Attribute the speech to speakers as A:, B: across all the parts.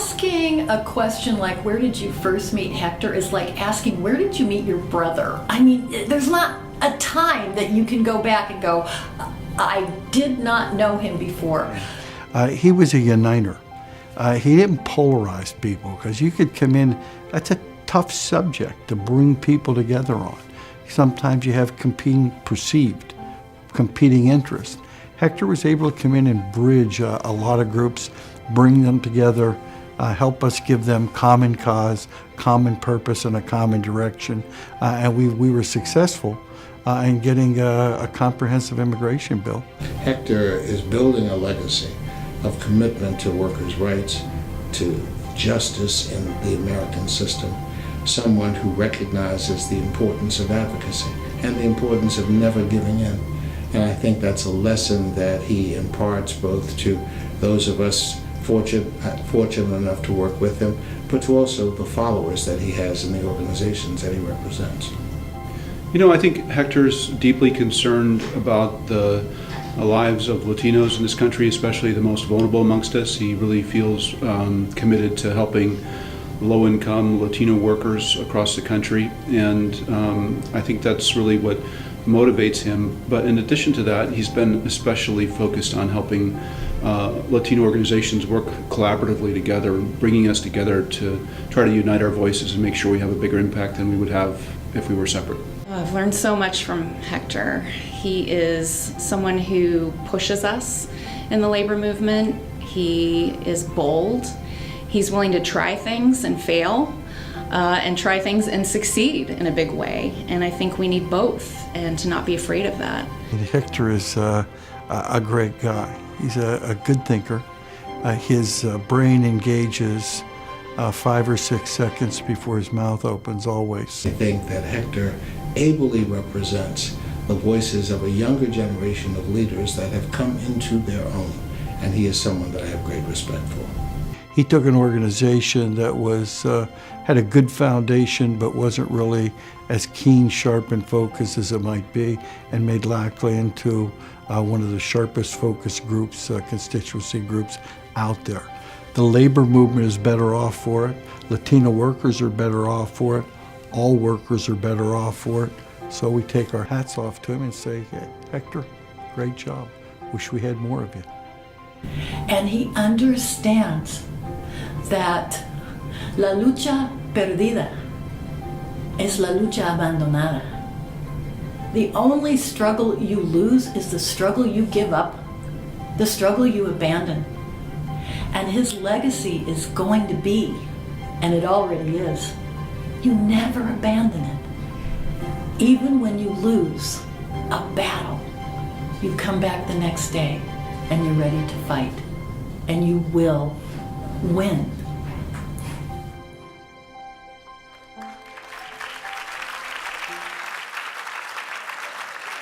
A: asking a question like, where did you first meet Hector, is like asking, where did you meet your brother? I mean, there's not a time that you can go back and go, I did not know him before.
B: He was a uniter. He didn't polarize people, because you could come in, that's a tough subject to bring people together on. Sometimes you have perceived competing interests. Hector was able to come in and bridge a lot of groups, bring them together, help us give them common cause, common purpose, and a common direction. And we were successful in getting a comprehensive immigration bill.
C: Hector is building a legacy of commitment to workers' rights, to justice in the American system, someone who recognizes the importance of advocacy and the importance of never giving in. And I think that's a lesson that he imparts both to those of us fortunate enough to work with him, but to also the followers that he has in the organizations that he represents.
D: You know, I think Hector's deeply concerned about the lives of Latinos in this country, especially the most vulnerable amongst us. He really feels committed to helping low-income Latino workers across the country, and I think that's really what motivates him. But in addition to that, he's been especially focused on helping Latino organizations work collaboratively together, bringing us together to try to unite our voices and make sure we have a bigger impact than we would have if we were separate.
E: I've learned so much from Hector. He is someone who pushes us in the labor movement. He is bold. He's willing to try things and fail, and try things and succeed in a big way. And I think we need both, and to not be afraid of that.
B: Hector is a great guy. He's a good thinker. His brain engages 5 or 6 seconds before his mouth opens, always.
C: I think that Hector ably represents the voices of a younger generation of leaders that have come into their own, and he is someone that I have great respect for.
B: He took an organization that had a good foundation but wasn't really as keen, sharp, and focused as it might be, and made LCLAA into one of the sharpest focus groups, constituency groups out there. The labor movement is better off for it. Latino workers are better off for it. All workers are better off for it. So we take our hats off to him and say, hey, Hector, great job. Wish we had more of you.
A: And he understands that la lucha perdida es la lucha abandonada. The only struggle you lose is the struggle you give up, the struggle you abandon. And his legacy is going to be, and it already is, you never abandon it. Even when you lose a battle, you come back the next day and you're ready to fight, and you will win.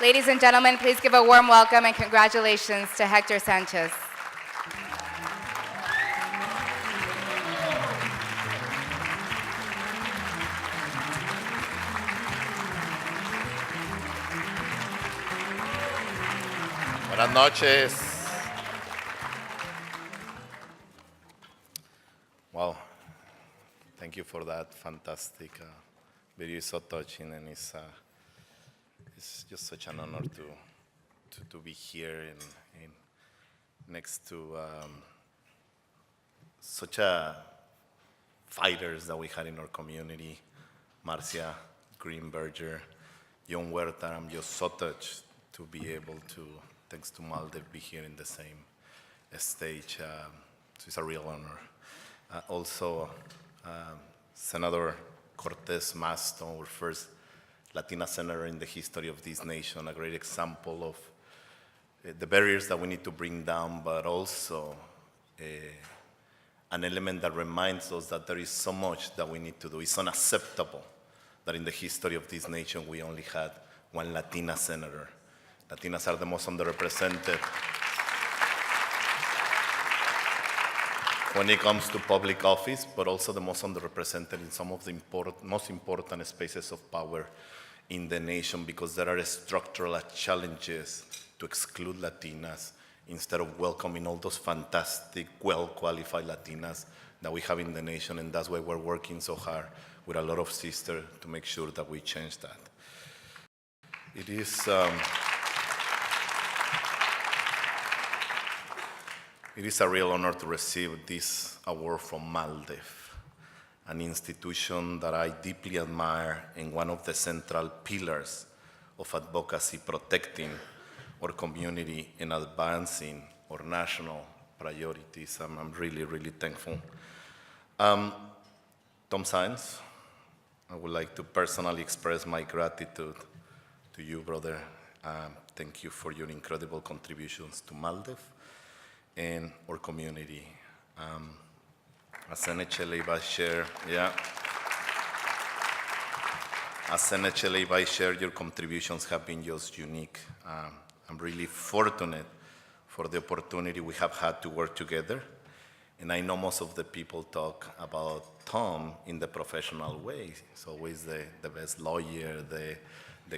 F: Ladies and gentlemen, please give a warm welcome and congratulations to Hector Sanchez.
G: Buenas noches. Wow, thank you for that fantastic video. It's so touching, and it's just such an honor to be here in next to such a fighters that we had in our community, Marcia Greenberger, John Huerta. I'm just so touched to be able to, thanks to MALDEF, be here in the same stage. So it's a real honor. Also, Senator Cortez Masto, our first Latina senator in the history of this nation, a great example of the barriers that we need to bring down, but also an element that reminds us that there is so much that we need to do. It's unacceptable that in the history of this nation we only had one Latina senator. Latinas are the most underrepresented when it comes to public office, but also the most underrepresented in some of the most important spaces of power in the nation, because there are structural challenges to exclude Latinas instead of welcoming all those fantastic, well-qualified Latinas that we have in the nation, and that's why we're working so hard with a lot of sisters to make sure that we change that. It is a real honor to receive this award from MALDEF, an institution that I deeply admire and one of the central pillars of advocacy, protecting our community and advancing our national priorities. I'm really, really thankful. Tom Saenz, I would like to personally express my gratitude to you, brother. Thank you for your incredible contributions to MALDEF and our community. As NHLA Vice Chair, as NHLA Vice Chair, your contributions have been just unique. I'm really fortunate for the opportunity we have had to work together. And I know most of the people talk about Tom in the professional way. He's always the best lawyer, the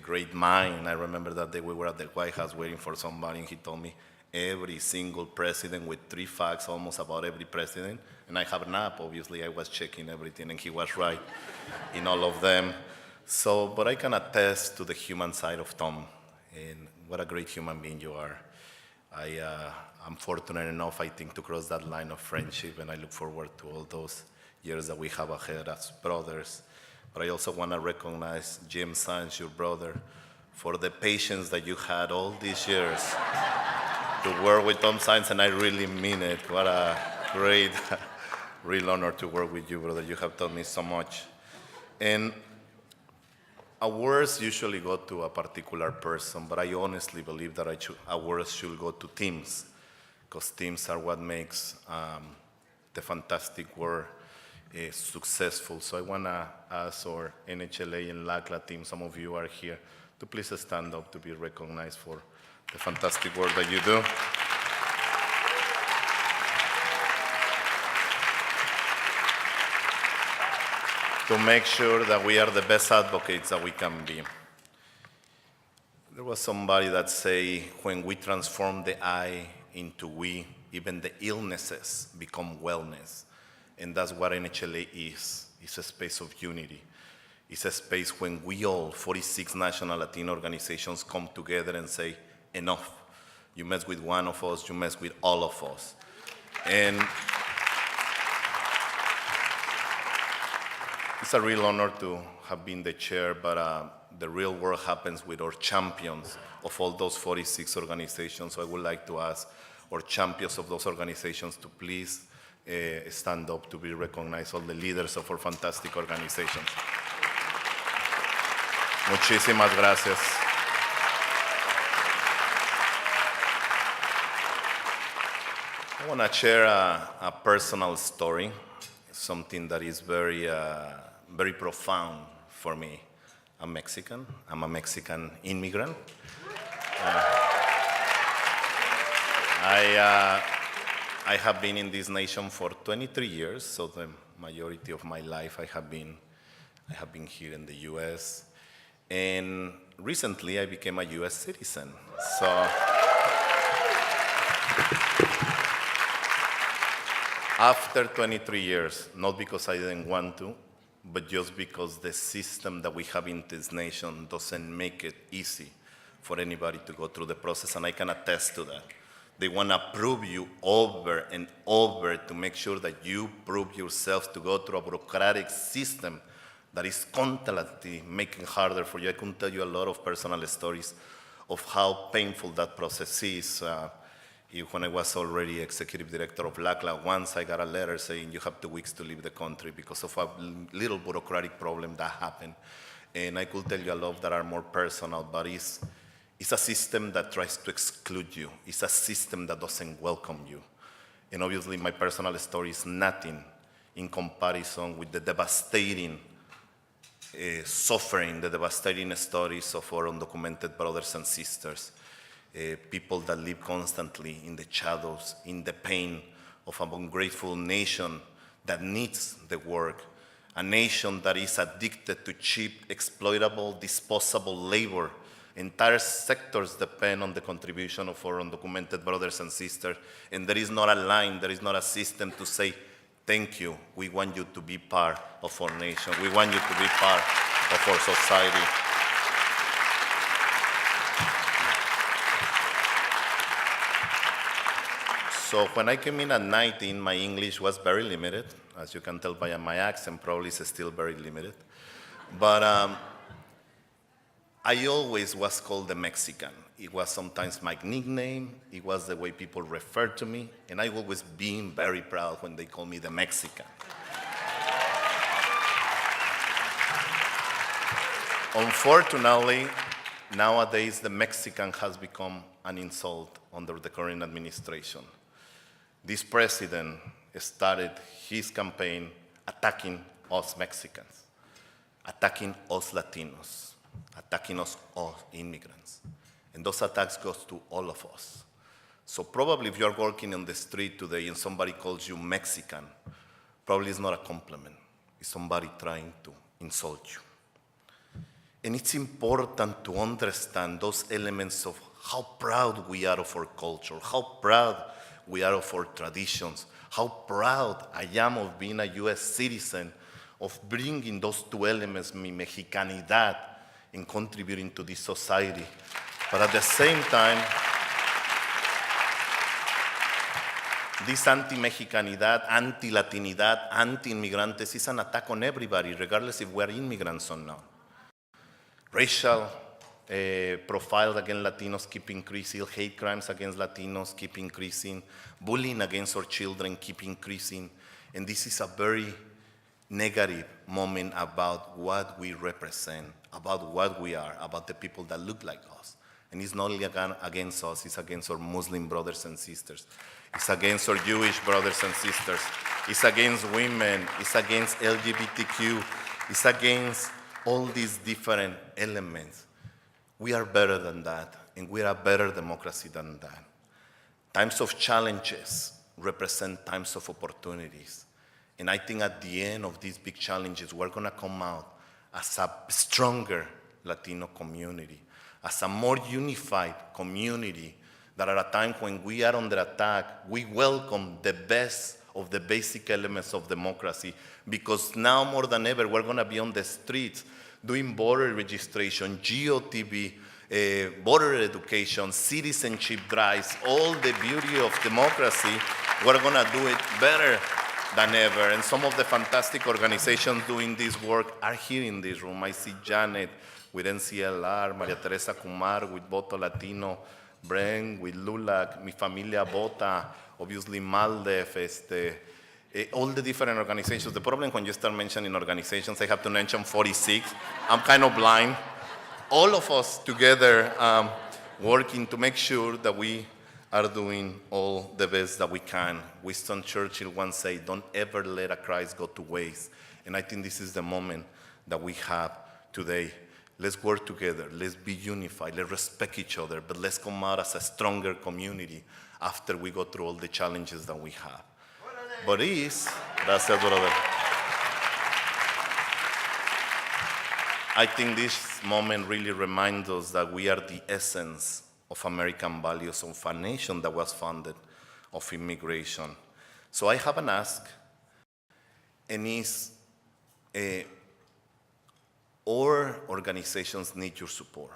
G: great mind. I remember that day we were at the White House waiting for somebody, and he told me every single president with 3 facts almost about every president. And I have an app, obviously. I was checking everything, and he was right in all of them. So, but I can attest to the human side of Tom, and what a great human being you are. I'm fortunate enough, I think, to cross that line of friendship, and I look forward to all those years that we have ahead as brothers. But I also want to recognize Jim Saenz, your brother, for the patience that you had all these years to work with Tom Saenz, and I really mean it. What a great, real honor to work with you, brother. You have taught me so much. And awards usually go to a particular person, but I honestly believe that awards should go to teams, because teams are what makes the fantastic work successful. So I want to ask our NHLA and LCLAA team, some of you are here, to please stand up to be recognized for the fantastic work that you do. To make sure that we are the best advocates that we can be. There was somebody that say, when we transform the I into we, even the illnesses become wellness. And that's what NHLA is. It's a space of unity. It's a space when we all, 46 national Latino organizations, come together and say, enough. You mess with one of us, you mess with all of us. And it's a real honor to have been the chair, but the real work happens with our champions of all those 46 organizations. So I would like to ask our champions of those organizations to please stand up to be recognized, all the leaders of our fantastic organizations. Muchísimas gracias. I want to share a personal story, something that is very, very profound for me. I'm Mexican. I'm a Mexican immigrant. I have been in this nation for 23 years, so the majority of my life I have been here in the U.S. And recently I became a U.S. citizen. So after 23 years, not because I didn't want to, but just because the system that we have in this nation doesn't make it easy for anybody to go through the process, and I can attest to that. They want to prove you over and over to make sure that you prove yourself to go through a bureaucratic system that is constantly making harder for you. I can tell you a lot of personal stories of how painful that process is. When I was already executive director of LCLAA, once I got a letter saying you have 2 weeks to leave the country because of a little bureaucratic problem that happened. And I could tell you a lot that are more personal, but it's a system that tries to exclude you. It's a system that doesn't welcome you. And obviously my personal story is nothing in comparison with the devastating suffering, the devastating stories of our undocumented brothers and sisters, people that live constantly in the shadows, in the pain of an ungrateful nation that needs the work, a nation that is addicted to cheap, exploitable, disposable labor. Entire sectors depend on the contribution of our undocumented brothers and sisters, and there is not a line, there is not a system to say, Thank you. We want you to be part of our nation. We want you to be part of our society. So when I came in at 19, my English was very limited. As you can tell by my accent, probably it's still very limited. But I always was called the Mexican. It was sometimes my nickname. It was the way people referred to me. And I always been very proud when they call me the Mexican. Unfortunately, nowadays the Mexican has become an insult under the current administration. This president started his campaign attacking us Mexicans, attacking us Latinos, attacking us all immigrants. And those attacks go to all of us. So probably if you're walking on the street today and somebody calls you Mexican, probably it's not a compliment. It's somebody trying to insult you. And it's important to understand those elements of how proud we are of our culture, how proud we are of our traditions, how proud I am of being a U.S. citizen, of bringing those two elements, mi mexicanidad, and contributing to this society. But at the same time, this anti-Mexicanidad, anti-Latinidad, anti-immigrantes is an attack on everybody, regardless if we're immigrants or not. Racial profiles against Latinos keep increasing, hate crimes against Latinos keep increasing, bullying against our children keep increasing, and this is a very negative moment about what we represent, about what we are, about the people that look like us. And it's not only against us, it's against our Muslim brothers and sisters. It's against our Jewish brothers and sisters. It's against women. It's against LGBTQ. It's against all these different elements. We are better than that, and we are a better democracy than that. Times of challenges represent times of opportunities. And I think at the end of these big challenges, we're going to come out as a stronger Latino community, as a more unified community, that at a time when we are under attack, we welcome the best of the basic elements of democracy, because now more than ever, we're going to be on the streets doing voter registration, GOTV, voter education, citizenship drives, all the beauty of democracy. We're going to do it better than ever. And some of the fantastic organizations doing this work are here in this room. I see Janet with NCLR, Maria Teresa Kumar with Voto Latino, Bren with LULAC, Mi Familia Vota, obviously MALDEF, all the different organizations. The problem when you start mentioning organizations, I have to mention 46. I'm kind of blind. All of us together working to make sure that we are doing all the best that we can. Winston Churchill once said, don't ever let a Christ go to waste. And I think this is the moment that we have today. Let's work together. Let's be unified. Let's respect each other. But let's come out as a stronger community after we go through all the challenges that we have. But gracias, brother. I think this moment really reminds us that we are the essence of American values of a nation that was founded of immigration. So I have an ask, and it's, our organizations need your support.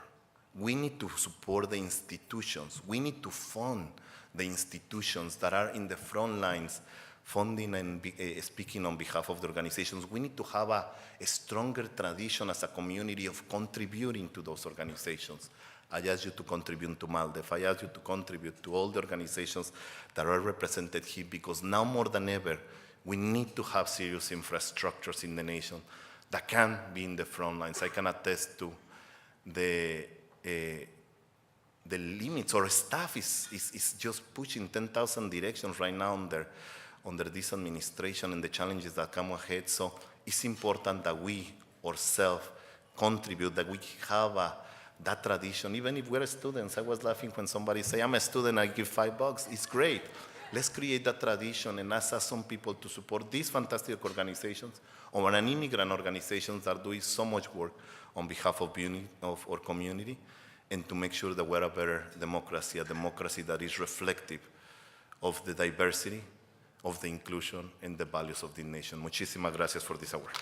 G: We need to support the institutions. We need to fund the institutions that are in the front lines, funding and speaking on behalf of the organizations. We need to have a stronger tradition as a community of contributing to those organizations. I ask you to contribute to MALDEF. I ask you to contribute to all the organizations that are represented here, because now more than ever, we need to have serious infrastructures in the nation that can be in the front lines. I can attest to the limits. Our staff is just pushing 10,000 directions right now under this administration and the challenges that come ahead. So it's important that we ourselves contribute, that we have that tradition. Even if we're students, I was laughing when somebody say, I'm a student, I give $5. It's great. Let's create that tradition and ask some people to support these fantastic organizations or an immigrant organizations that are doing so much work on behalf of our community, and to make sure that we're a better democracy, a democracy that is reflective of the diversity, of the inclusion and the values of the nation. Muchísimas gracias for this award.